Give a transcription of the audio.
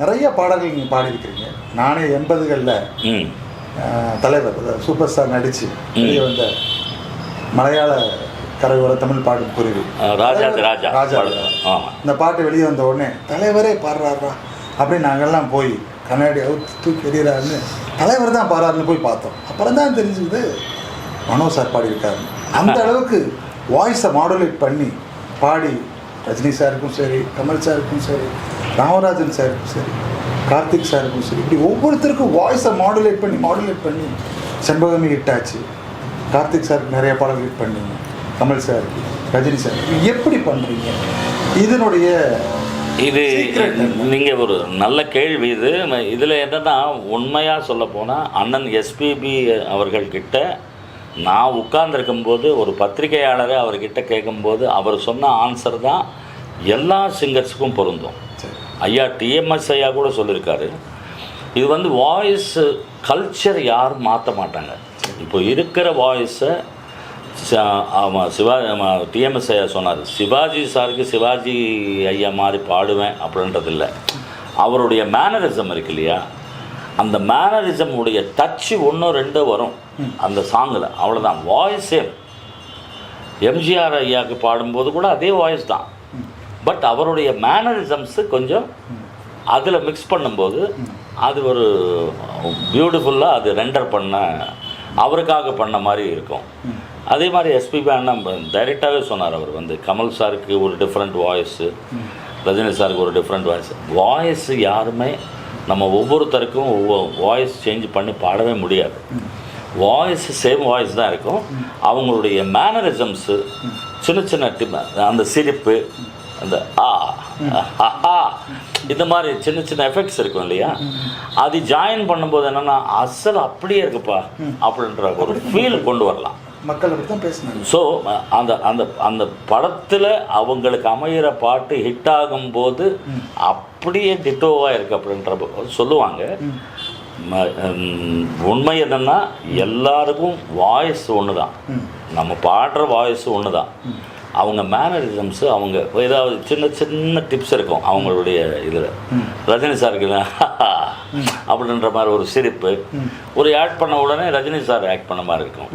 நிறைய பாடல்கள் நீங்கள் பாடியிருக்கிறீங்க. நானே 80களில் தலைவர் சூப்பர் ஸ்டார் நடித்து வெளியே வந்த மலையாள கரையோர தமிழ் பாடும் குருவி ராஜா இந்த பாட்டு வெளியே வந்த உடனே தலைவரே பாடுறாரா அப்படின்னு நாங்கள்லாம் போய் கண்ணாடி தூக்கி எறிகிறாருன்னு தலைவர் தான் பாடுறாருன்னு போய் பார்த்தோம். அப்புறம் தான் தெரிஞ்சுது மனோ சார் பாடியிருக்காரு. அந்த அளவுக்கு வாய்ஸை மாடுலேட் பண்ணி பாடி ரஜினி சாருக்கும் சரி, கமல் சாருக்கும் சரி, ராமராஜன் சாருக்கும் சரி, கார்த்திக் சாருக்கும் சரி, இப்படி ஒவ்வொருத்தருக்கும் வாய்ஸை மாடுலேட் பண்ணி செண்பகமி ஹிட் ஆச்சு. கார்த்திக் சாருக்கு நிறைய பாடல் ஹிட் பண்ணீங்க, கமல் சாருக்கு, ரஜினி சார். எப்படி பண்ணுறீங்க? இதனுடைய இது நீங்கள் ஒரு நல்ல கேள்வி. இதில் என்னென்னா உண்மையாக சொல்ல போனால் அண்ணன் எஸ்பிபி அவர்கள்கிட்ட நான் உட்கார்ந்துருக்கும்போது ஒரு பத்திரிகையாளரை அவர்கிட்ட கேட்கும்போது அவர் சொன்ன ஆன்சர் தான் எல்லா சிங்கர்ஸுக்கும் பொருந்தும். ஐயா டிஎம்எஸ் ஐயா கூட சொல்லியிருக்காரு, இது வந்து வாய்ஸ் கல்ச்சர் யாரும் மாற்ற மாட்டாங்க. இப்போ இருக்கிற வாய்ஸை டிஎம்எஸ் ஐயா சொன்னார், சிவாஜி சாருக்கு சிவாஜி ஐயா மாதிரி பாடுவேன் அப்படின்றது இல்லை. அவருடைய மேனரிசம் இருக்கு இல்லையா, அந்த மேனரிசம் உடைய டச்சு 1-2 வரும் அந்த சாங்கில், அவ்வளோதான். வாய்ஸே எம்ஜிஆர் ஐயாவுக்கு பாடும்போது கூட அதே வாய்ஸ் தான், பட் அவருடைய மேனரிசம்ஸு கொஞ்சம் அதில் மிக்ஸ் பண்ணும்போது அது ஒரு பியூட்டிஃபுல்லாக அது ரெண்டர் பண்ண அவருக்காக பண்ண மாதிரி இருக்கும். அதே மாதிரி எஸ்பிபி அண்ணன் டைரெக்டாகவே சொன்னார், அவர் வந்து கமல் சாருக்கு ஒரு டிஃப்ரெண்ட் வாய்ஸு, ரஜினி சாருக்கு ஒரு டிஃப்ரெண்ட் வாய்ஸு யாருமே நம்ம ஒவ்வொருத்தருக்கும் வாய்ஸ் சேஞ்ச் பண்ணி பாடவே முடியாது. வாய்ஸ் சேம் வாய்ஸ் தான் இருக்கும். அவங்களுடைய மேனரிசம்ஸு சின்ன சின்ன அந்த சிரிப்பு, அந்த இந்த மாதிரி சின்ன சின்ன எஃபெக்ட்ஸ் இருக்கும் இல்லையா, அது ஜாயின் பண்ணும்போது என்னென்னா அசல் அப்படியே இருக்குப்பா அப்படின்ற ஒரு ஃபீல் கொண்டு வரலாம். மக்கள் அப்படி தான் பேசுனாங்க. ஸோ அந்த அந்த அந்த படத்தில் அவங்களுக்கு அமைகிற பாட்டு ஹிட் ஆகும்போது அப்படியே டிட்டோவாக இருக்குது அப்படின்ற சொல்லுவாங்க. உண்மை என்னென்னா எல்லாருக்கும் வாய்ஸ் ஒன்று தான், நம்ம பாடுற வாய்ஸ் ஒன்று தான். அவங்க மேனரிசம்ஸு அவங்க ஏதாவது சின்ன சின்ன டிப்ஸ் இருக்கும் அவங்களுடைய இதில். ரஜினி சாருக்கு அப்படின்ற மாதிரி ஒரு சிரிப்பு ஒரு ஆட் பண்ண உடனே ரஜினி சார் ஆக்ட் பண்ண மாதிரி இருக்கும்.